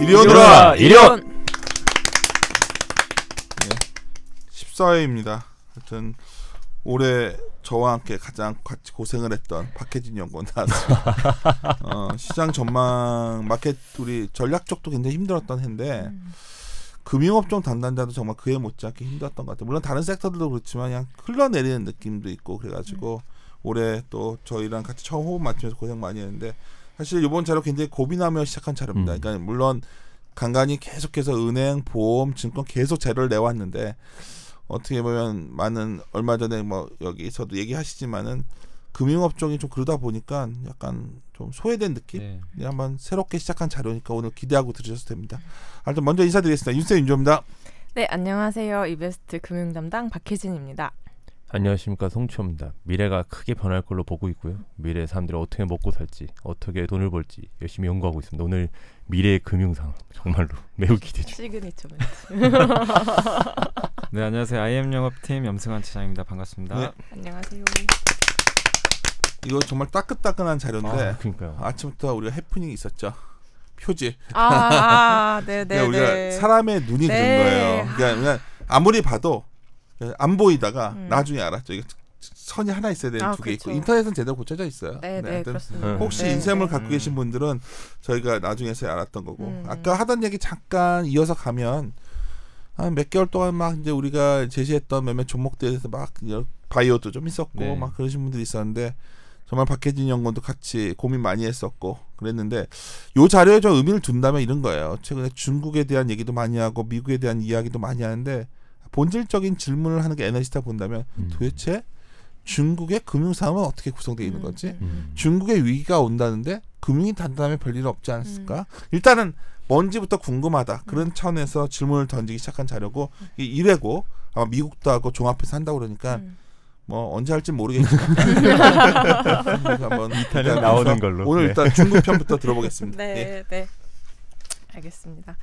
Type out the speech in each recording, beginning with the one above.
이리 오너라 이리온. 14회입니다. 하여튼 올해 저와 함께 가장 같이 고생을 했던 박혜진 연구원 나왔습니다. 시장 전망 마켓 우리 전략 쪽도 굉장히 힘들었던 해인데 금융업종 담당자도 정말 그에 못지않게 힘들었던 것 같아요. 물론 다른 섹터들도 그렇지만 그냥 흘러내리는 느낌도 있고 그래가지고 올해 또 저희랑 같이 처음 호흡 맞추면서 고생 많이 했는데 사실 이번 자료 굉장히 고민하며 시작한 자료입니다. 그러니까 물론 간간히 계속해서 은행, 보험, 증권 계속 자료를 내왔는데 어떻게 보면 많은 얼마 전에 뭐 여기서도 얘기하시지만은 금융업종이 좀 그러다 보니까 약간 좀 소외된 느낌? 네. 한번 새롭게 시작한 자료니까 오늘 기대하고 들으셔도 됩니다. 하여튼 먼저 인사드리겠습니다. 윤쌤 윤조입니다. 네, 안녕하세요. 이베스트 금융담당 박혜진입니다. 안녕하십니까, 송치호입니다. 미래가 크게 변할 걸로 보고 있고요. 미래 사람들이 어떻게 먹고 살지, 어떻게 돈을 벌지 열심히 연구하고 있습니다. 오늘 미래의 금융상 정말로 매우 기대 중. 시그니처 멘트. 네, 안녕하세요. IM영업팀 염승환 차장입니다. 반갑습니다. 네. 안녕하세요. 이거 정말 따끈따끈한 자료인데 그러니까요. 아침부터 우리가 해프닝이 있었죠. 표지. 네네. 우리가 사람의 눈이 든 거예요. 그러니까 아무리 봐도 안 보이다가 나중에 알았죠. 이거 선이 하나 있어야 되는 두 개 있고 인터넷은 제대로 고쳐져 있어요. 네, 그렇습니다. 혹시 인쇄물 갖고 계신 분들은 저희가 나중에서 알았던 거고 아까 하던 얘기 잠깐 이어서 가면 한 몇 개월 동안 막 이제 우리가 제시했던 몇몇 종목들에서 막 바이오도 좀 있었고 막 그러신 분들이 있었는데 정말 박혜진 연구원도 같이 고민 많이 했었고 그랬는데 요 자료에 좀 의미를 둔다면 이런 거예요. 최근에 중국에 대한 얘기도 많이 하고 미국에 대한 이야기도 많이 하는데 본질적인 질문을 하는 게 에너지스타 본다면 도대체 중국의 금융상은 어떻게 구성되어 있는 거지? 중국의 위기가 온다는데 금융이 단단하면 별일 없지 않았을까? 일단은 뭔지부터 궁금하다. 그런 차원에서 질문을 던지기 시작한 자료고 이 1회고 아마 미국도 하고 종합해서 한다고 그러니까 뭐 언제 할지 모르겠지만 한번 2탄은 나오는 걸로 오늘 일단 중국 편부터 들어보겠습니다. 네. 알겠습니다.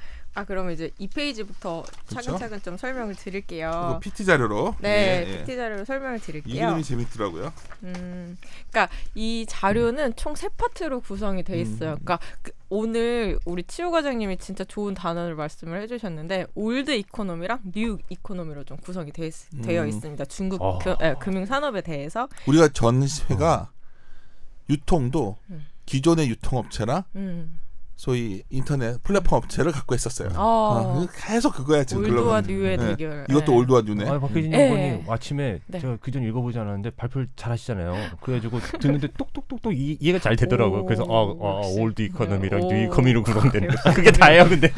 그럼 이제 2페이지부터 차근차근 좀 설명을 드릴게요. 이거 PT 자료로. PT 자료로 설명을 드릴게요. 이 그림이 재밌더라고요. 그러니까 이 자료는 총 3파트로 구성이 돼 있어요. 그러니까 오늘 우리 치호 과장님이 진짜 좋은 단어를 말씀을 해주셨는데 올드 이코노미랑 뉴 이코노미로 좀 구성이 되어 있습니다. 중국 금융 산업에 대해서 우리가 전회가 유통도 기존의 유통업체랑 소위 인터넷 플랫폼 업체를 갖고 했었어요. 계속 그거야 지금. 올드와 뉴의 대결. 이것도 올드와 뉴네. 박혜진 연구원이 아침에 제가 그전 읽어보지 않았는데 발표를 잘 하시잖아요. 그래가지고 듣는데 똑똑똑똑 이해가 잘 되더라고요. 그래서 올드 이코노미랑 뉴 이코노미로 구성되는 거. 그게 다예요. 근데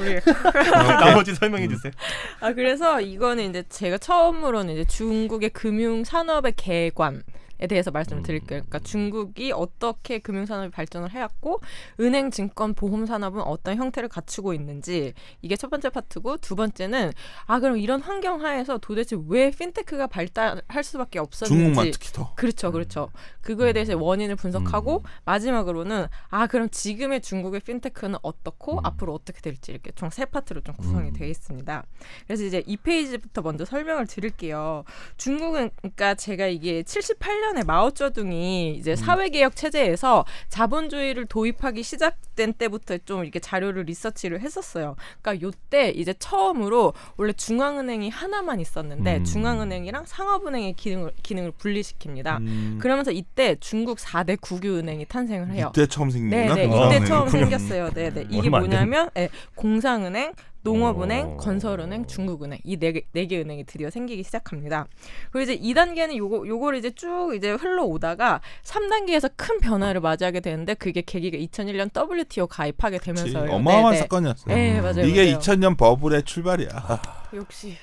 나머지 설명해 주세요. 그래서 이거는 이제 제가 처음으로는 이제 중국의 금융 산업의 개관 에 대해서 말씀을 드릴게요. 그러니까 중국이 어떻게 금융산업이 발전을 해왔고 은행, 증권, 보험 산업은 어떤 형태를 갖추고 있는지 이게 첫 번째 파트고 두 번째는 그럼 이런 환경 하에서 도대체 왜 핀테크가 발달할 수밖에 없었는지 중국만 특히 더 그렇죠. 그거에 대해서 원인을 분석하고 마지막으로는 그럼 지금의 중국의 핀테크는 어떻고 앞으로 어떻게 될지 이렇게 총 3파트로 좀 구성이 되어 있습니다. 그래서 이제 2페이지부터 먼저 설명을 드릴게요. 중국은 그러니까 제가 이게 78년에 마오쩌둥이 이제 사회개혁 체제에서 자본주의를 도입하기 시작된 때부터 좀 이렇게 자료를 리서치를 했었어요. 그러니까 요때 이제 처음으로 원래 중앙은행이 하나만 있었는데 중앙은행이랑 상업은행의 기능을 분리시킵니다. 그러면서 이때 중국 4대 국유은행이 탄생을 해요. 이때 처음 생긴구나. 이때 처음 생겼어요. 이게 뭐냐면 공상은행, 농업은행, 건설은행, 중국은행 이 네 개 은행이 드디어 생기기 시작합니다. 그리고 이제 2단계는 요거를 이제 쭉 이제 흘러오다가 3단계에서 큰 변화를 맞이하게 되는데 그게 계기가 2001년 WTO 가입하게 되면서요. 어마어마한 사건이었어요. 네, 맞아요. 이게 맞아요. 2000년 버블의 출발이야. 역시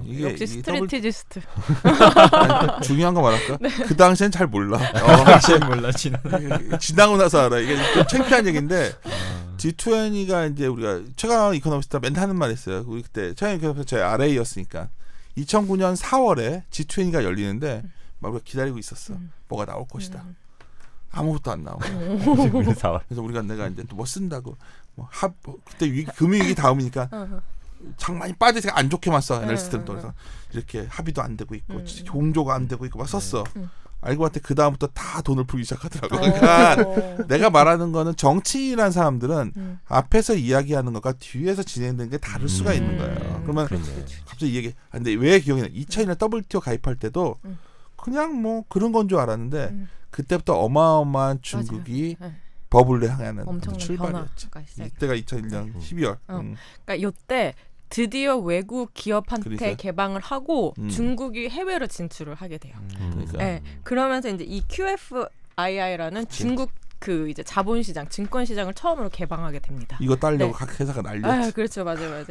이게 스트레티지스트. 중요한 거 말할까? 그 당시엔 잘 몰라. 당시엔 몰라. 지나고 나서 알아. 이게 좀 창피한 얘기인데 G20가 이제 우리가 최강 이코노미스트가 맨날 하는 말 있어요. 우리 그때 최강 이코노미스트 저희 RA였으니까 2009년 4월에 G20가 열리는데 막 우리가 기다리고 있었어. 뭐가 나올 것이다. 아무것도 안 나오고. 그래서 우리가 내가 이제 또 뭐 쓴다고 그때 금융위기 다음이니까 장만이 빠지니까 안 좋게만 써. 애널리스트들은 또 그래서 이렇게 합의도 안 되고 있고 공조가 안 되고 있고 막 썼어. 알고 봤더니 그 다음부터 다 돈을 풀기 시작하더라고. 그러니까 내가 말하는 거는 정치인이라는 사람들은 앞에서 이야기하는 것과 뒤에서 진행되는 게 다를 수가 있는 거예요. 그러면 갑자기 얘기. 근데 왜 기억이 나? 2000년에 WTO 가입할 때도 그냥 뭐 그런 건 줄 알았는데 그때부터 어마어마한 중국이 버블을 향하는 출발이었지. 이때가 2001년 12월. 그러니까 이때 드디어 외국 기업한테 개방을 하고 중국이 해외로 진출을 하게 돼요. 그러니까. 네, 그러면서 이제 이 QFII라는 중국 그 이제 자본시장, 증권시장을 처음으로 개방하게 됩니다. 이거 따려고 각 회사가 난리였지. 그렇죠, 맞아요.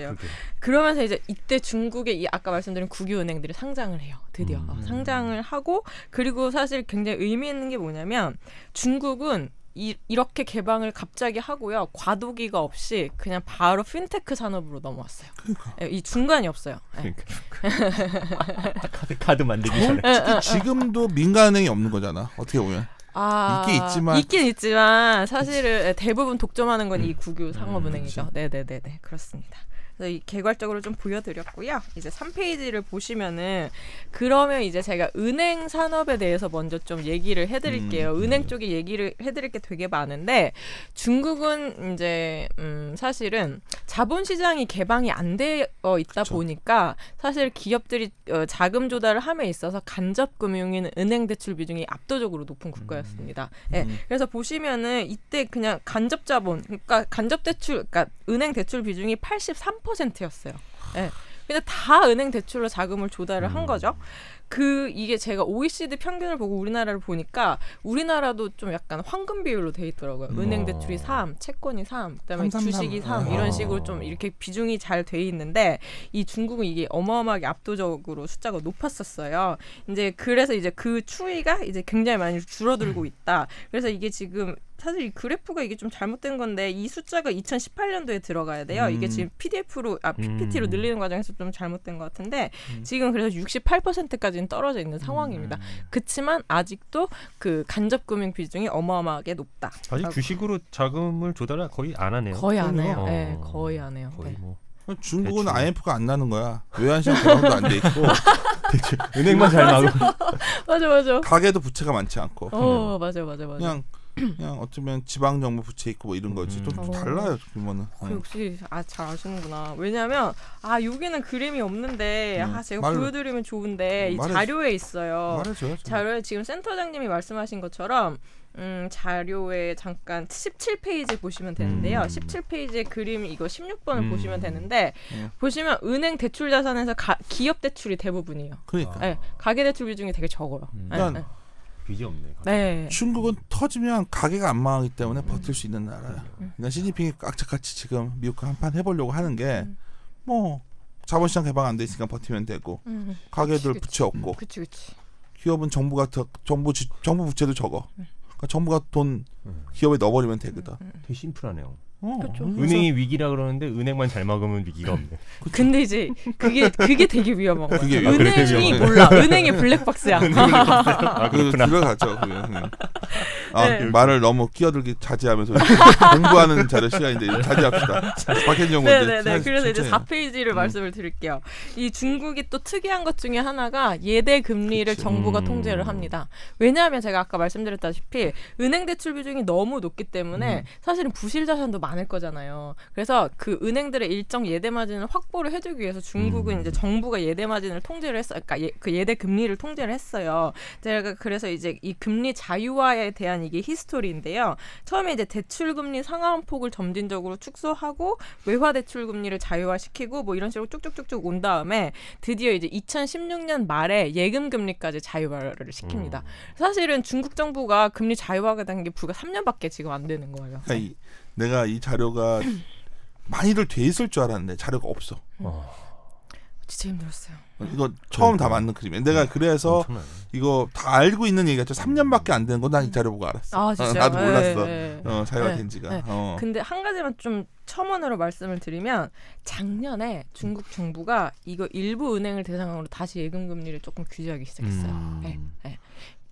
그러면서 이제 이때 중국의 이 아까 말씀드린 국유은행들이 상장을 해요. 드디어 상장을 하고 그리고 사실 굉장히 의미 있는 게 뭐냐면 중국은 이렇게 개방을 갑자기 하고요. 과도기가 없이 그냥 바로 핀테크 산업으로 넘어왔어요. 그러니까. 이 중간이 없어요. 카드 만들기 전에. 지금도 민간은행이 없는 거잖아. 어떻게 보면. 있긴 있지만 사실은 대부분 독점하는 건 이 국유 상업은행이죠. 네네네 그렇습니다. 그래서 이 개괄적으로 좀 보여드렸고요. 이제 3페이지를 보시면은 그러면 이제 제가 은행 산업에 대해서 먼저 좀 얘기를 해드릴게요. 은행 쪽에 얘기를 해드릴 게 되게 많은데 중국은 이제 사실은 자본시장이 개방이 안 되어 있다 보니까 사실 기업들이 자금 조달을 함에 있어서 간접금융인 은행 대출 비중이 압도적으로 높은 국가였습니다. 네, 그래서 보시면은 이때 그냥 간접자본, 그러니까 간접대출, 그러니까 은행 대출 비중이 83%였어요. 네. 근데 다 은행 대출로 자금을 조달을 한 거죠. 이게 제가 OECD 평균을 보고 우리나라를 보니까 우리나라도 좀 약간 황금 비율로 돼 있더라고요. 은행 대출이 3, 채권이 3, 그다음에 주식이 3 이런 식으로 좀 이렇게 비중이 잘 돼 있는데 이 중국은 이게 어마어마하게 압도적으로 숫자가 높았었어요. 이제 그래서 이제 그 추이가 이제 굉장히 많이 줄어들고 있다. 그래서 이게 지금 사실 이 그래프가 이게 좀 잘못된 건데 이 숫자가 2018년도에 들어가야 돼요. 이게 지금 PPT로 늘리는 과정에서 좀 잘못된 것 같은데 지금 그래서 68%까지는 떨어져 있는 상황입니다. 그렇지만 아직도 그 간접금융 비중이 어마어마하게 높다. 아직 주식으로 자금을 조달을 거의 안 하네요. 거의 안 해요. 네, 거의 안 해요. 거의 뭐. 중국은 대출. IMF가 안 나는 거야. 외환시장 개방도 안 돼 있고 은행만 잘 나고. 맞아. 가계도 부채가 많지 않고. 맞아. 그냥 어쩌면 지방 정부 부채 있고 뭐 이런 거지. 좀 달라요 규모는. 역시 잘 아시는구나. 왜냐하면 여기는 그림이 없는데 제가 보여드리면 좋은데 이 자료에 있어요. 말해줘야죠. 자료에 지금 센터장님이 말씀하신 것처럼 자료에 잠깐 17페이지 보시면 되는데요. 17페이지의 그림 이거 16번을 보시면 되는데 보시면 은행 대출 자산에서 기업 대출이 대부분이에요. 그러니까. 네, 가계 대출 비중이 되게 적어요. 빚이 없네. 네. 중국은 터지면 가게가 안 망하기 때문에 버틸 수 있는 나라야. 그러니까 시진핑이 악착같이 지금 미국과 한판 해보려고 하는 게 뭐 자본시장 개방 안 돼 있으니까 버티면 되고 가게들 부채 없고 그치. 기업은 정부 부채도 적어. 그러니까 정부가 돈 기업에 넣어버리면 되거든. 되게 심플하네요. 그렇죠. 은행이 위기라 그러는데 은행만 잘 막으면 위기가 없네. 근데 이제 그게 되게 위험한 거야. 그게 은행이 몰라. 은행이 블랙박스야. 들어가죠. 말을 너무 끼어들기 자제하면서 공부하는 자료 시간인데 자제합시다. 박현정 네네네. 그래서 이제 4페이지를 말씀을 드릴게요. 이 중국이 또 특이한 것 중에 하나가 예대 금리를 정부가 통제를 합니다. 왜냐하면 제가 아까 말씀드렸다시피 은행 대출 비중이 너무 높기 때문에 사실은 부실 자산도 많을 거잖아요. 그래서 그 은행들의 일정 예대 마진을 확보를 해주기 위해서 중국은 이제 정부가 예대 마진을 통제를 했어요. 그러니까 그 예대 금리를 통제를 했어요. 제가 그래서 이제 이 금리 자유화에 대한 이게 히스토리인데요. 처음에 이제 대출 금리 상한폭을 점진적으로 축소하고 외화 대출 금리를 자유화시키고 뭐 이런 식으로 쭉쭉쭉쭉 온 다음에 드디어 이제 2016년 말에 예금 금리까지 자유화를 시킵니다. 사실은 중국 정부가 금리 자유화가 된 게 불과 3년밖에 지금 안 되는 거예요. 내가 이 자료가 많이들 돼 있을 줄 알았는데 자료가 없어. 진짜 힘들었어요. 이거 처음 다 맞는 그림이에요. 내가 그래서 이거 다 알고 있는 얘기가 3년밖에 안 되는 건 난 이 자료 보고 알았어. 진짜요? 나도 몰랐어. 자유화된 지가. 근데 한 가지만 좀 첨언으로 말씀을 드리면 작년에 중국 정부가 이거 일부 은행을 대상으로 다시 예금 금리를 조금 규제하기 시작했어요.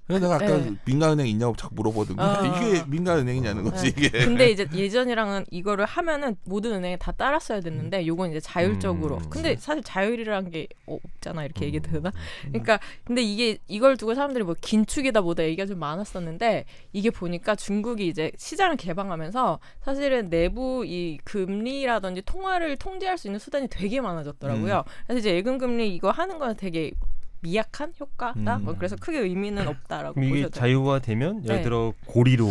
그래서 내가 아까 민간은행 있냐고 자꾸 물어보던데 이게 민간은행이냐는 거지 이게. 근데 이제 예전이랑은 이거를 하면은 모든 은행에 다 따랐어야 됐는데 요건 이제 자율적으로. 근데 사실 자율이라는 게 없잖아 이렇게 얘기 되나? 그러니까 근데 이걸 두고 사람들이 뭐 긴축이다 뭐다 얘기가 좀 많았었는데 이게 보니까 중국이 이제 시장을 개방하면서 사실은 내부 이 금리라든지 통화를 통제할 수 있는 수단이 되게 많아졌더라고요. 그래서 이제 예금금리 이거 하는 건 되게 미약한 효과다. 뭐 그래서 크게 의미는 없다라고 이게 보셔도 자유화되면 예를 들어 고리로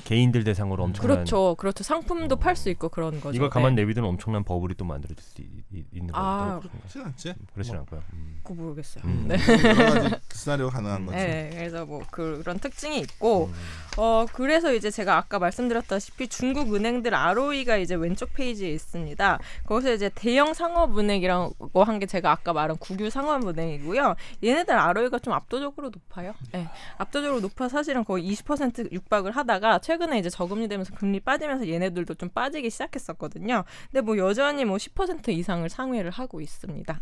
개인들 대상으로 엄청난 그렇죠. 상품도 팔 수 있고 그런 거죠. 이걸 가만 내비두면 엄청난 버블이 또 만들어질 수 있는 거죠. 그렇지 않지? 그렇진 않고요. 그거 모르겠어요. 여러 가지 시나리오 가능한 거지. 네, 그래서 뭐 그런 특징이 있고 그래서 이제 제가 아까 말씀드렸다시피 중국 은행들 ROE가 이제 왼쪽 페이지에 있습니다. 거기서 이제 대형 상업은행이라고 한 게 제가 아까 말한 국유 상업은행이고요. 얘네들 ROE가 좀 압도적으로 높아요. 네, 압도적으로 높아 사실은 거의 20% 육박을 하다가 최근에 이제 저금리 되면서 금리 빠지면서 얘네들도 좀 빠지기 시작했었거든요. 근데 뭐 여전히 뭐 10% 이상을 상회를 하고 있습니다.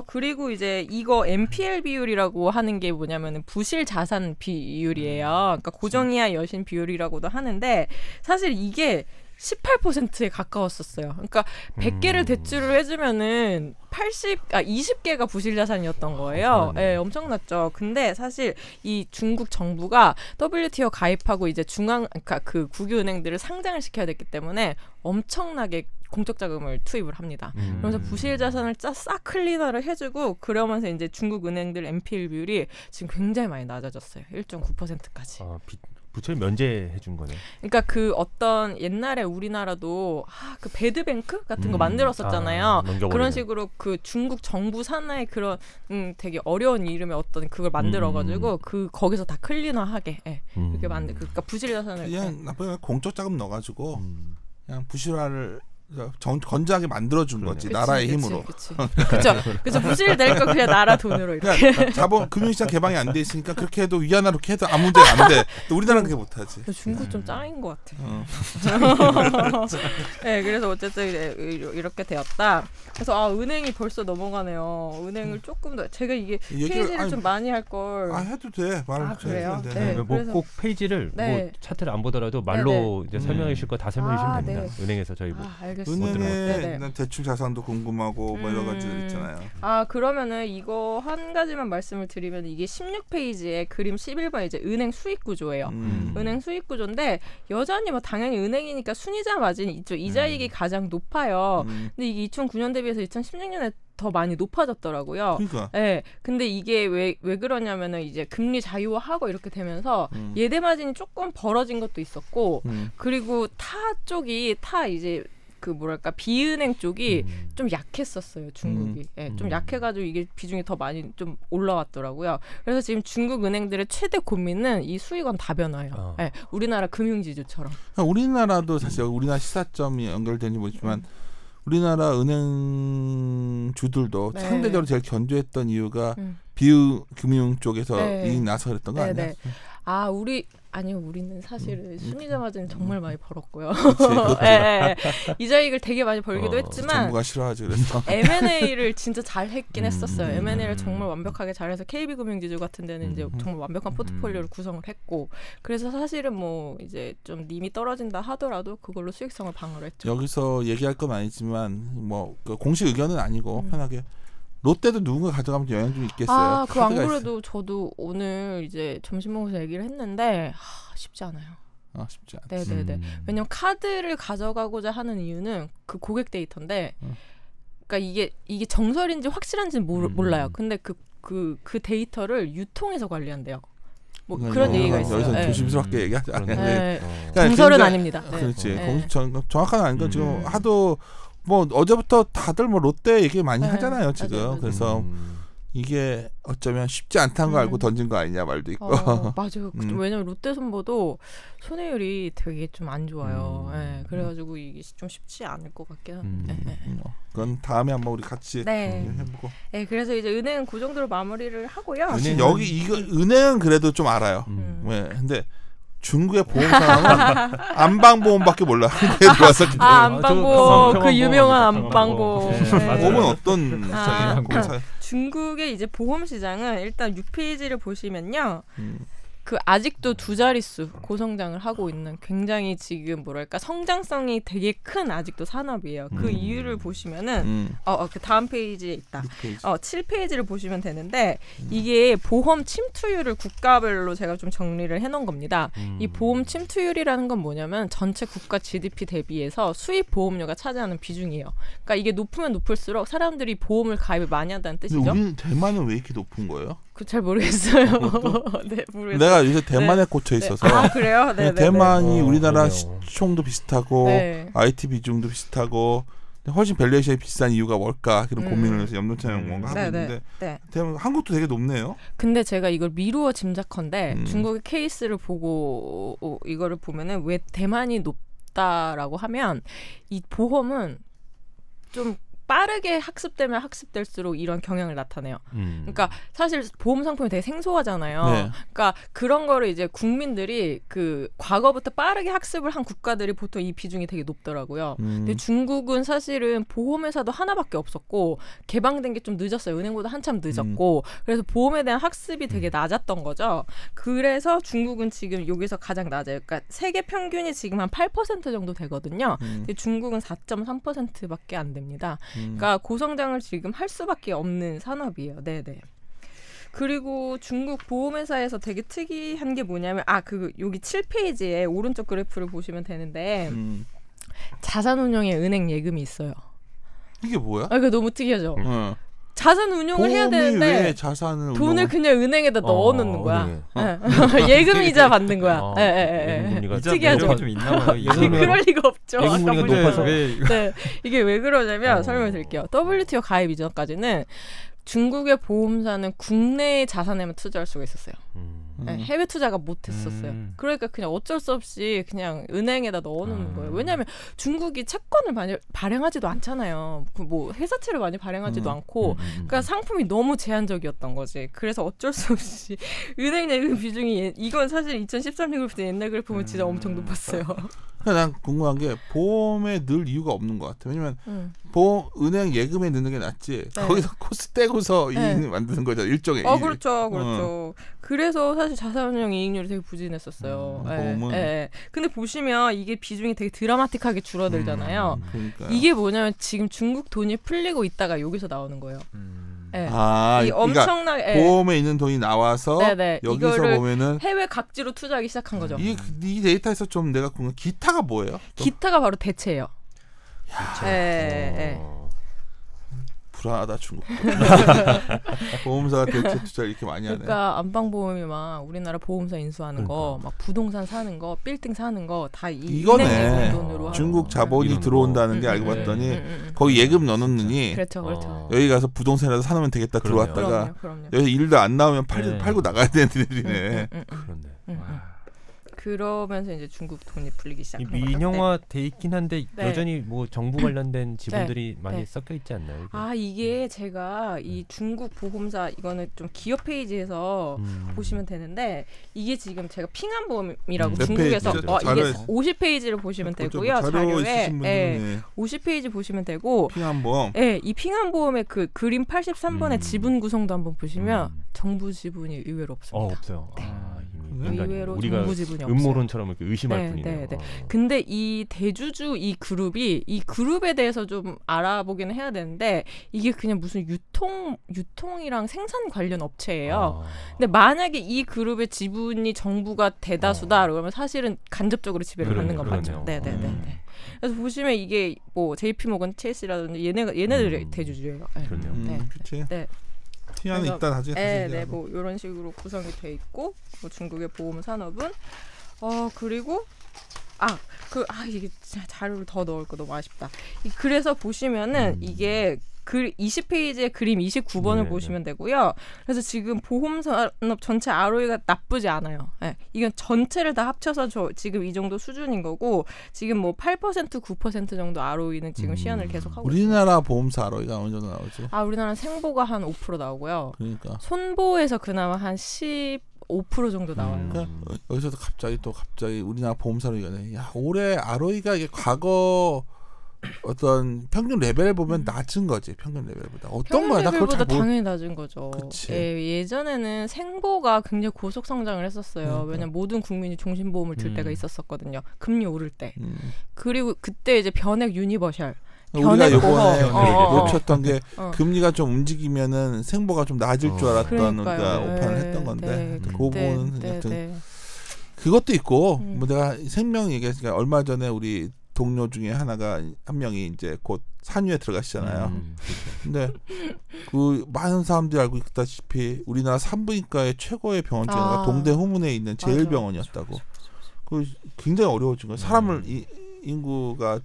그리고 이제 이거 NPL 비율이라고 하는 게 뭐냐면은 부실 자산 비율이에요. 그러니까 고정이하 여신 비율이라고도 하는데 사실 이게 18%에 가까웠었어요. 그러니까 100개를 대출을 해주면은 20개가 부실 자산이었던 거예요. 네, 엄청났죠. 근데 사실 이 중국 정부가 WTO 가입하고 이제 그러니까 그 국유은행들을 상장을 시켜야 됐기 때문에 엄청나게 공적 자금을 투입을 합니다. 그러면서 부실 자산을 싹 클리너를 해주고 그러면서 이제 중국 은행들 NPL 비율이 지금 굉장히 많이 낮아졌어요. 1.9%까지. 부채를 면제해 준 거네. 그러니까 그 어떤 옛날에 우리나라도 그 배드뱅크 같은 거 만들었었잖아요. 그런 식으로 그 중국 정부 산하의 그런 되게 어려운 이름의 어떤 그걸 만들어가지고 거기서 다 클리너하게 이렇게 그러니까 부실 자산을 그냥 나쁘게 공적 자금 넣어가지고 그냥 부실화를 건조하게 만들어준 거지. 나라의 힘으로. 그렇죠. 부실될 거 그냥 나라 돈으로 이렇게. 그러니까 자본 금융시장 개방이 안 돼 있으니까 그렇게 해도 위안화로 이렇게 해도 아무 문제가 안 돼. 우리나라는 그렇게 못하지. 중국 좀 짱인 것 같아. 네, 그래서 어쨌든 이렇게 되었다. 그래서 은행이 벌써 넘어가네요. 은행을 조금 더 제가 이게 페이지를 좀 많이 할 걸. 해도 돼. 그래요? 네. 꼭 페이지를 뭐 차트를 안 보더라도 말로 이제 설명해 주실 거 다 설명해 주시면 됩니다. 은행에서 저희 은행에 대출 자산도 궁금하고 뭐 여러 가지 있잖아요. 그러면은 이거 한 가지만 말씀을 드리면 이게 16페이지에 그림 11번 이제 은행 수익 구조예요. 은행 수익 구조인데 여전히 뭐 당연히 은행이니까 순이자 마진이 있죠. 이자익이 가장 높아요. 근데 이게 2009년 대비해서 2016년에 더 많이 높아졌더라고요. 그러니까. 네. 근데 이게 왜 그러냐면은 이제 금리 자유화하고 이렇게 되면서 예대 마진이 조금 벌어진 것도 있었고 그리고 타 이제 그 뭐랄까 비은행 쪽이 좀 약했었어요. 중국이. 좀 약해가지고 이게 비중이 더 많이 좀 올라왔더라고요. 그래서 지금 중국 은행들의 최대 고민은 이 수익원 다변화예요. 우리나라 금융지주처럼. 우리나라도 사실 우리나라 시사점이 연결되는지 모르지만 우리나라 은행주들도 상대적으로 제일 견조했던 이유가 비금융 쪽에서 이익 나서 그랬던 거 아니야? 우리는 사실 순이자 마진 정말 많이 벌었고요. 이자익을 되게 많이 벌기도 했지만 정부가 싫어하지 그래서 M&A를 진짜 잘 했긴 했었어요. M&A를 정말 완벽하게 잘해서 KB금융지주 같은 데는 이제 정말 완벽한 포트폴리오를 구성을 했고 그래서 사실은 뭐 이제 좀 님이 떨어진다 하더라도 그걸로 수익성을 방어를 했죠. 여기서 얘기할 건 아니지만 뭐 그 공식 의견은 아니고 편하게 롯데도 누군가 가져가면 영향 좀 있겠어요. 그 안 그래도 저도 오늘 이제 점심 먹으면서 얘기를 했는데 쉽지 않아요. 쉽지 않아요. 네네네. 왜냐면 카드를 가져가고자 하는 이유는 그 고객 데이터인데, 그러니까 이게 정설인지 확실한지는 몰라요. 근데 그 데이터를 유통해서 관리한대요. 뭐 그런 얘기가 있어요. 여기서 조심스럽게 얘기하자. 정설은 아닙니다. 그렇지. 정확한 아닌 건 지금 하도. 뭐 어제부터 다들 뭐 롯데 얘기 많이 하잖아요 지금. 맞아요. 그래서 이게 어쩌면 쉽지 않다는 거 알고 던진 거 아니냐 말도 있고. 맞아요. 왜냐면 롯데 손보도 손해율이 되게 좀 안 좋아요. 그래가지고 이게 좀 쉽지 않을 것 같긴 한데. 그건 다음에 한번 우리 같이 해보고. 그래서 이제 은행은 그 정도로 마무리를 하고요. 여기 이거 은행은 그래도 좀 알아요. 근데 중국의 보험사는 안방보험밖에 몰라. 한국에 들어왔었기 때문에. 안방보험 그 유명한 안방보험. 보험은 어떤 시장이에요? 중국의 이제 보험 시장은 일단 6페이지를 보시면요. 그 아직도 두 자릿수 고성장을 하고 있는 굉장히 지금 뭐랄까 성장성이 되게 큰 아직도 산업이에요. 그 이유를 보시면은 그 다음 페이지에 있다. 7페이지를 보시면 되는데 이게 보험 침투율을 국가별로 제가 좀 정리를 해놓은 겁니다. 이 보험 침투율이라는 건 뭐냐면 전체 국가 GDP 대비해서 수입 보험료가 차지하는 비중이에요. 그러니까 이게 높으면 높을수록 사람들이 보험을 가입을 많이 한다는 뜻이죠. 우리 대만은 왜 이렇게 높은 거예요? 잘 모르겠어요. 네, 모르겠어요. 내가 요새 대만에 꽂혀 있어서. 아, 그래요? 네, 대만이 우리나라 시총도 비슷하고 IT 비중도 비슷하고 훨씬 밸류에이션이 비싼 이유가 뭘까 그런 고민을 해서 염동찬 연구원과 하고 있는데 대만 한국도 되게 높네요. 근데 제가 이걸 미루어 짐작컨대 중국의 케이스를 보고 이거를 보면은 왜 대만이 높다라고 하면 이 보험은 좀 빠르게 학습되면 학습될수록 이런 경향을 나타내요. 그러니까 사실 보험 상품이 되게 생소하잖아요. 네. 그러니까 그런 거를 이제 국민들이 그 과거부터 빠르게 학습을 한 국가들이 보통 이 비중이 되게 높더라고요. 근데 중국은 사실은 보험회사도 하나밖에 없었고 개방된 게 좀 늦었어요. 은행보다 한참 늦었고 그래서 보험에 대한 학습이 되게 낮았던 거죠. 그래서 중국은 지금 여기서 가장 낮아요. 그러니까 세계 평균이 지금 한 8% 정도 되거든요. 근데 중국은 4.3%밖에 안 됩니다. 그러니까 고성장을 지금 할 수밖에 없는 산업이에요. 네네. 그리고 중국 보험회사에서 되게 특이한 게 뭐냐면 여기 7페이지에 오른쪽 그래프를 보시면 되는데 자산운용에 은행 예금이 있어요. 이게 뭐야? 이거 너무 특이하죠. 자산 운용을 해야 되는데 왜 자산을 돈을 그냥 은행에다 넣어놓는 거야. 예금 이자 받는 거야. 특이하죠. 좀 있나 봐요. 그럴 리가 없죠. 예금금리가 높아서. 이게 왜 그러냐면 설명을 드릴게요. WTO 가입 이전까지는 중국의 보험사는 국내의 자산에만 투자할 수가 있었어요. 해외 투자가 못했었어요. 그러니까 그냥 어쩔 수 없이 그냥 은행에다 넣어놓는 거예요. 왜냐하면 중국이 채권을 많이 발행하지도 않잖아요. 뭐 회사채를 많이 발행하지도 않고, 그러니까 상품이 너무 제한적이었던 거지. 그래서 어쩔 수 없이 은행 예금 비중이 이건 사실 2013년 그래프 옛날 그래프 보면 진짜 엄청 높았어요. 난 궁금한 게 보험에 늘 이유가 없는 것 같아. 왜냐면 은행 예금에 넣는 게 낫지. 거기서 코스 떼고서 이익 만드는 거잖아. 일종의 이익. 그렇죠. 그래서 사실 자산운용 이익률이 되게 부진했었어요. 보험은. 근데 보시면 이게 비중이 되게 드라마틱하게 줄어들잖아요. 이게 뭐냐면 지금 중국 돈이 풀리고 있다가 여기서 나오는 거예요. 이 엄청나게 그러니까 보험에 있는 돈이 나와서 여기서 보면은 해외 각지로 투자하기 시작한 거죠. 이 데이터에서 좀 내가 궁금한 기타가 뭐예요? 기타가 바로 대체예요. 불안하다 중국. 보험사가 대체 투자를 이렇게 많이 하네. 그러니까 안방보험이 막 우리나라 보험사 인수하는 거, 막 부동산 사는 거, 빌딩 사는 거 다 이거네. 돈으로 중국 자본이 들어온다는 게 알고 봤더니 거기 예금 넣어놓느니 그렇죠. 여기 가서 부동산이라도 사놓으면 되겠다 들어왔다가 여기서 일도 안 나오면 팔고 나가야 되는 애들이네. 그렇네. 그러면서 이제 중국 돈이 풀리기 시작한 거죠. 민영화돼 있긴 한데 여전히 뭐 정부 관련된 지분들이 많이 섞여 있지 않나요? 이게 제가 이 중국 보험사 이거는 좀 기업 페이지에서 보시면 되는데 이게 지금 제가 핑안보험이라고 중국에서 이게 50페이지를 보시면 되고요. 자료에 50페이지 보시면 되고 핑안보험. 이 핑안보험의 그 그림 83번의 지분 구성도 한번 보시면 정부 지분이 의외로 없습니다. 없어요. 의외로 우리가 정부 지분이 음모론처럼 이렇게 의심할 뿐이네요. 근데 이 대주주 이 그룹에 대해서 좀 알아보기는 해야 되는데 이게 그냥 무슨 유통이랑 생산 관련 업체예요. 근데 만약에 이 그룹의 지분이 정부가 대다수다 그러면 사실은 간접적으로 지배를 받는 건 맞죠. 그래서 보시면 이게 뭐 JP모건, 체이스라든지 얘네들의 대주주예요. 그렇네요. 그렇지. 티아는 이따 나중에 뭐 이런 식으로 구성이 돼 있고 뭐 중국의 보험 산업은 그리고 이게 자료를 더 넣을 거 너무 아쉽다. 그래서 보시면은 이게 그 20페이지의 그림 29번을 보시면 되고요. 그래서 지금 보험산업 전체 ROE가 나쁘지 않아요. 이건 전체를 다 합쳐서 지금 이 정도 수준인 거고 지금 뭐 8% 9% 정도 ROE는 지금 시연을 계속 하고 있습니다. 우리나라 보험사 ROE가 어느 정도 나오지? 우리나라는 생보가 한 5% 나오고요. 그러니까 손보에서 그나마 한 10 5% 정도 나와요. 그러니까 여기서도 갑자기 우리나라 보험사로 얘기하네. 야, 올해 ROE가 이게 과거 어떤 평균 레벨을 보면 낮은 거지. 평균 레벨보다. 어떤 거야? 나 그걸 잘 당연히 낮은 거죠. 그치. 예전에는 생보가 굉장히 고속 성장을 했었어요. 왜냐면 모든 국민이 종신보험을 들 때가 있었었거든요. 금리 오를 때. 그리고 그때 이제 변액 유니버셜. 우리가 이번에 놓쳤던 게 금리가 좀 움직이면은 생보가 좀 낮을 줄 알았던 우리가 오판을 했던 건데 그 부분은 하여튼 그것도 있고 뭐 내가 생명 얘기했으니까 얼마 전에 우리 동료 중에 한 명이 이제 곧 산유에 들어가시잖아요. 근데 그 많은 사람들이 알고 있다시피 우리나라 산부인과의 최고의 병원 중에 하나가 동대 후문에 있는 제일병원이었다고. 그 굉장히 어려워진 거예요. 사람을 인구가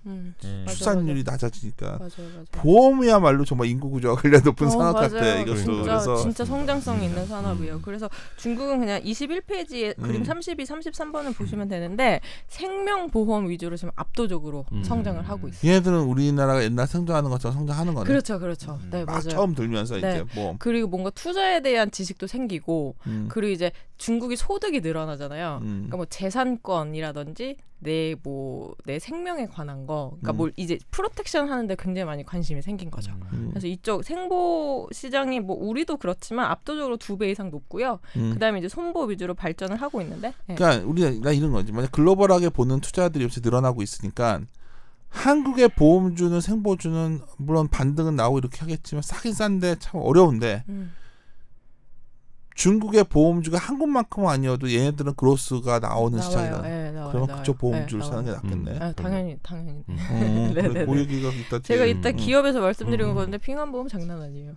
출산율이 낮아지니까 맞아요. 보험이야말로 정말 인구 구조가 굉장히 높은 산업 같아 이것도. 그래서 진짜 성장성이 있는 산업이에요. 그래서 중국은 그냥 21페이지에 그림 32, 33번을 보시면 되는데 생명보험 위주로 지금 압도적으로 성장을 하고 있어요. 얘네들은 우리나라가 옛날 생존하는 것처럼 성장하는 거네. 그렇죠. 네, 맞아요. 처음 들면서 이제 보험. 그리고 뭔가 투자에 대한 지식도 생기고 그리고 이제 중국이 소득이 늘어나잖아요. 그러니까 뭐 재산권이라든지 내 생명에 관한 거, 그러니까 뭘 이제 프로텍션 하는데 굉장히 많이 관심이 생긴 거죠. 그래서 이쪽 생보 시장이 뭐 우리도 그렇지만 압도적으로 2배 이상 높고요. 그다음에 이제 손보 위주로 발전을 하고 있는데. 그러니까 우리가 이런 거지. 만약 글로벌하게 보는 투자들이 요새 늘어나고 있으니까 한국의 보험주는 생보주는 물론 반등은 나오고 이렇게 하겠지만 싸긴 싼데 참 어려운데. 중국의 보험주가 한국만큼은 아니어도 얘네들은 그로스가 나오는 시장이다. 그러면 그쪽 보험주를 사는 게 낫겠네. 당연히. 그래, 그 얘기가 있다. 제가 이따 기업에서 말씀드린 건데 핑안보험 장난 아니에요.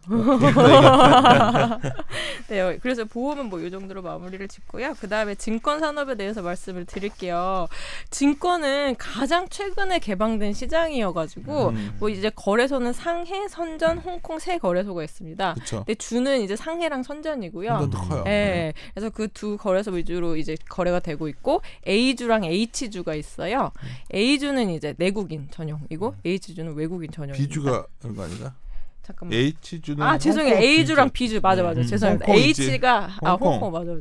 네, 그래서 보험은 뭐 이 정도로 마무리를 짓고요. 그 다음에 증권 산업에 대해서 말씀을 드릴게요. 증권은 가장 최근에 개방된 시장이어가지고 뭐 이제 거래소는 상해, 선전, 홍콩 세 거래소가 있습니다. 그쵸. 근데 주는 이제 상해랑 선전이고요. 커요. 네. 그래서 그 두 거래소 위주로 이제 거래가 되고 있고 A주랑 H주가 있어요. A주는 이제 내국인 전용이고 H주는 외국인 전용입니다. B주가 그런 거 아닌가? 잠깐만. H주는 죄송해요. A주랑 B주 맞아. 죄송합니다. H가 홍콩 맞아.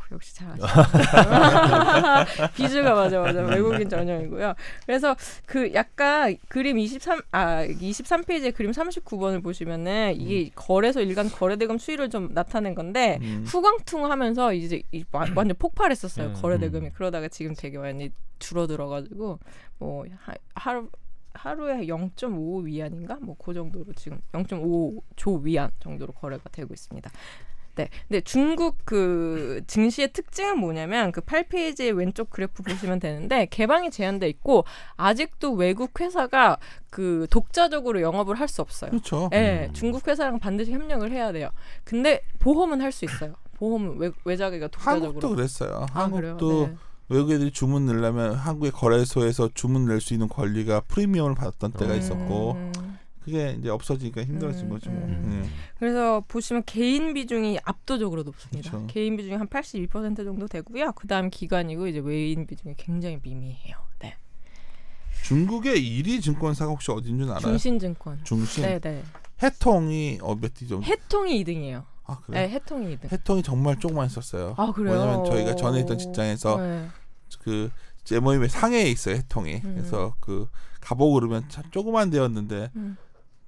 역시 잘 아시네. B주가 맞아. 외국인 전용이고요. 그래서 그 약간 그림 23페이지에 그림 39번을 보시면은 이게 거래소 일간 거래대금 수익을 좀 나타낸 건데 후광퉁하면서 이제 완전 폭발했었어요. 거래대금이. 그러다가 지금 되게 많이 줄어들어가지고 뭐 하루에 0.5 위안인가? 뭐 그 정도로 지금 0.5조 위안 정도로 거래가 되고 있습니다. 네. 근데 중국 그 증시의 특징은 뭐냐면 그 8페이지의 왼쪽 그래프 보시면 되는데 개방이 제한돼 있고 아직도 외국 회사가 그 독자적으로 영업을 할 수 없어요. 그렇죠. 네. 중국 회사랑 반드시 협력을 해야 돼요. 근데 보험은 할 수 있어요. 보험은 외자기가 독자적으로. 한국도 그랬어요. 한국도 네. 외국 애들이 주문 내려면 한국의 거래소에서 주문 낼 수 있는 권리가 프리미엄을 받았던 때가 있었고 그게 이제 없어지니까 힘들어진 거죠. 그래서 보시면 개인 비중이 압도적으로 높습니다. 그쵸. 개인 비중이 한 82% 정도 되고요. 그다음 기관이고 이제 외인 비중이 굉장히 미미해요. 네. 중국의 1위 증권사가 혹시 어딘 줄 알아요? 중신증권. 중신. 네. 해통이 몇 위 정도? 해통이 2등이에요. 아 그래? 네, 해통이 2등. 해통이 정말 조금만 있었어요. 아 그래요? 왜냐면 저희가 전에 있던 직장에서 그 제 모임에 상해에 있어요 해통이. 그래서 그 가보고 그러면 참 조그만 데였는데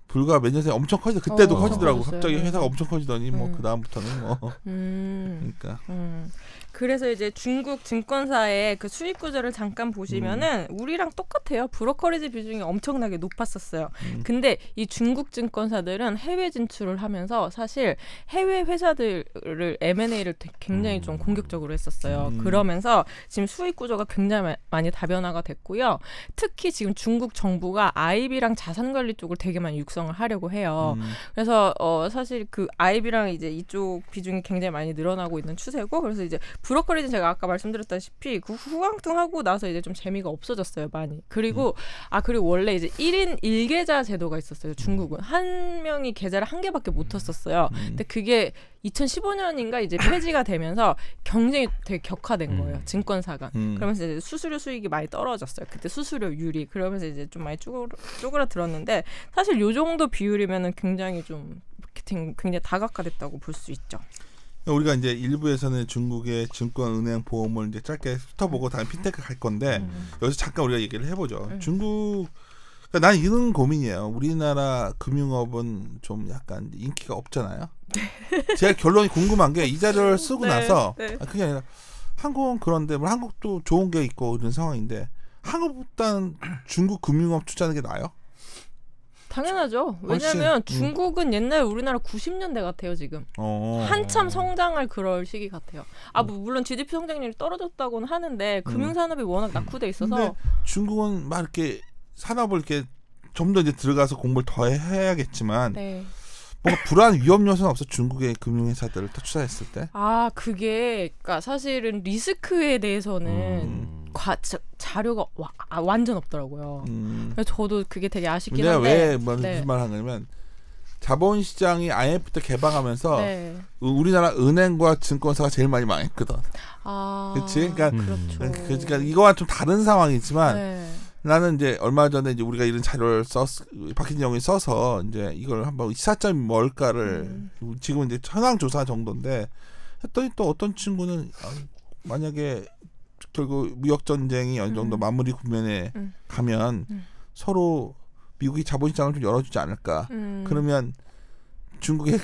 불과 몇 년 전에 엄청 커지더 그때도 커지더라고. 갑자기 회사가 엄청 커지더니 뭐 그 다음부터는 뭐 그러니까. 그래서 이제 중국 증권사의 그 수익 구조를 잠깐 보시면은 우리랑 똑같아요. 브로커리지 비중이 엄청나게 높았었어요. 근데 이 중국 증권사들은 해외 진출을 하면서 사실 해외 회사들을 M&A를 굉장히 좀 공격적으로 했었어요. 그러면서 지금 수익 구조가 굉장히 많이 다변화가 됐고요. 특히 지금 중국 정부가 IB랑 자산관리 쪽을 되게 많이 육성을 하려고 해요. 그래서 사실 그 IB랑 이제 이쪽 비중이 굉장히 많이 늘어나고 있는 추세고 그래서 이제 브로커리는 제가 아까 말씀드렸다시피 그 후광퉁하고 나서 이제 좀 재미가 없어졌어요 많이. 그리고 그리고 원래 이제 1인 1계좌 제도가 있었어요. 중국은 한 명이 계좌를 한 개밖에 못 탔었어요. 근데 그게 2015년인가 이제 폐지가 되면서 경쟁이 되게 격화된 거예요. 증권사가. 그러면서 이제 수수료 수익이 많이 떨어졌어요. 그때 수수료율이. 그러면서 이제 좀 많이 쪼그라들었는데 사실 요 정도 비율이면은 굉장히 좀 마케팅 굉장히 다각화됐다고 볼 수 있죠. 우리가 이제 1부에서는 중국의 증권, 은행, 보험을 이제 짧게 훑어보고 다음 핀테크 갈 건데 여기서 잠깐 우리가 얘기를 해보죠. 중국, 그러니까 난 이런 고민이에요. 우리나라 금융업은 좀 약간 인기가 없잖아요. 제가 결론이 궁금한 게 이 자료를 쓰고 나서 그게 아니라 한국은 그런데 뭐 한국도 좋은 게 있고 이런 상황인데 한국보다는 중국 금융업 투자하는 게 나아요? 당연하죠. 왜냐하면 중국은 옛날 우리나라 90년대 같아요 지금. 한참 성장할 그럴 시기 같아요. 뭐 물론 GDP 성장률이 떨어졌다고는 하는데 금융산업이 워낙 낙후돼 있어서. 근데 중국은 막 이렇게 산업을 이렇게 좀 더 이제 들어가서 공부를 더 해야겠지만 뭔가 불안 위험 요소는 없어 중국의 금융회사들을 투자했을 때? 그게 그러니까 사실은 리스크에 대해서는 자료가 완전 없더라고요. 그래서 저도 그게 되게 아쉽긴 한데. 내가 왜 무슨 말 하냐면 자본시장이 IMF 때 개방하면서 우리나라 은행과 증권사가 제일 많이 망했거든. 그렇지? 그러니까, 그러니까 이거와 좀 다른 상황이지만 나는 이제 얼마 전에 이제 우리가 이런 자료를 박희진 영이 써서 이제 이걸 한번 시사점이 뭘까를 지금 이제 현황 조사 정도인데 했더니 또 어떤 친구는 만약에 결국 무역 전쟁이 어느 정도 마무리 국면에 가면 서로 미국이 자본시장을 좀 열어주지 않을까? 그러면 중국의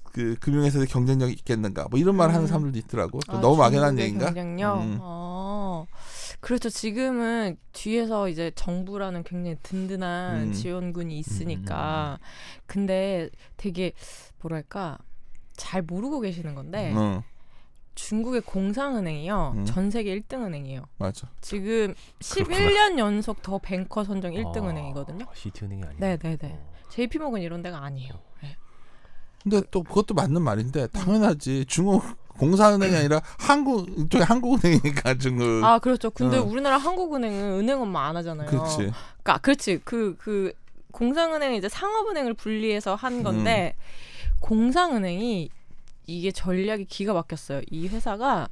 그 금융회사의 경쟁력이 있겠는가? 뭐 이런 말을 하는 사람들도 있더라고. 너무 막연한 얘기인가? 경쟁력. 그렇죠. 지금은 뒤에서 이제 정부라는 굉장히 든든한 지원군이 있으니까. 근데 되게 뭐랄까 잘 모르고 계시는 건데 중국의 공상은행이요. 전 세계 1등 은행이에요. 맞아. 지금 11년 연속 더 뱅커 선정 1등 은행이거든요. 시티은행이 아니에요. 네네네. JP모건 이런 데가 아니에요. 네. 근데 또 그것도 맞는 말인데 당연하지. 중국 공사은행이 아니라 이쪽에 한국은행이니까 중국. 그렇죠. 근데 우리나라 한국은행은 은행업만 안 하잖아요. 그렇지. 그렇지. 그 공상은행은 이제 상업은행을 분리해서 한 건데 공상은행이 이게 전략이 기가 막혔어요. 이 회사가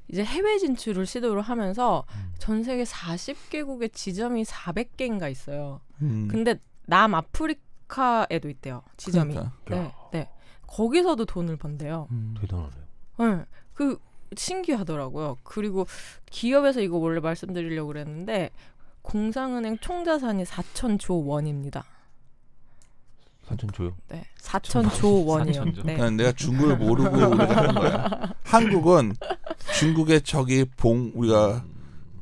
이제 해외 진출을 시도를 하면서 전 세계 40개국의 지점이 400개인가 있어요. 근데 남아프리카에도 있대요. 지점이. 그러니까. 네. 거기서도 돈을 번대요. 대단하네요. 네. 그 신기하더라고요. 그리고 기업에서 이거 원래 말씀드리려고 그랬는데 공상은행 총자산이 4,000조 원입니다. 4,000조요? 네, 4,000조 원이요. 네. 내가 중국을 모르고 우리가 하는 거야. 한국은 중국의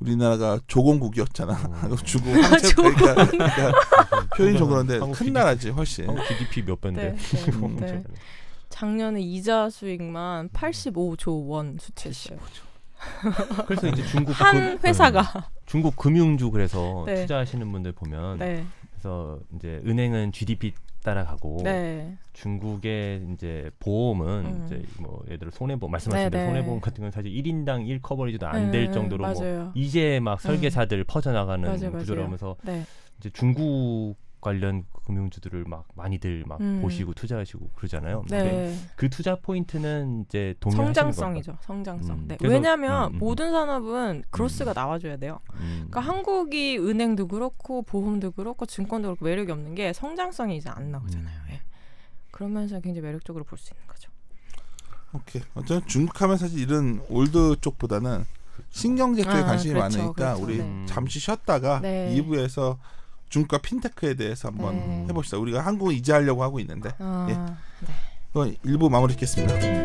우리나라가 조공국이었잖아. 중국 그러니까 표현이 좀 그런데 큰 나라지 훨씬. GDP 몇 배인데. 네. 작년에 이자 수익만 85조 원 수치했어요. 그래서 이제 중국 한 회사가 중국 금융주 그래서 투자하시는 분들 보면 네. 그래서 이제 은행은 GDP 따라가고 네. 중국의 이제 보험은 이제 뭐 예를 들어 손해보험 말씀하신 대로 손해보험 같은 건 사실 1인당 1 커버리지도 안 될 정도로 뭐 이제 막 설계사들 퍼져나가는 구조라면서 이제 중국 관련 금융주들을 막 많이들 막 보시고 투자하시고 그러잖아요. 근데 그 투자 포인트는 이제 성장성이죠. 성장성. 네. 왜냐하면 모든 산업은 그로스가 나와줘야 돼요. 그러니까 한국이 은행도 그렇고 보험도 그렇고 증권도 그렇고 매력이 없는 게 성장성이 이제 안 나오잖아요. 예. 그러면서 굉장히 매력적으로 볼 수 있는 거죠. 오케이. 어쨌든 중국하면 사실 이런 올드 쪽보다는 신경제 쪽에 관심이 많으니까 우리 잠시 쉬었다가 2부에서 중국과 핀테크에 대해서 한번 해봅시다. 우리가 한국은 이제 하려고 하고 있는데. 그럼 1부 마무리하겠습니다.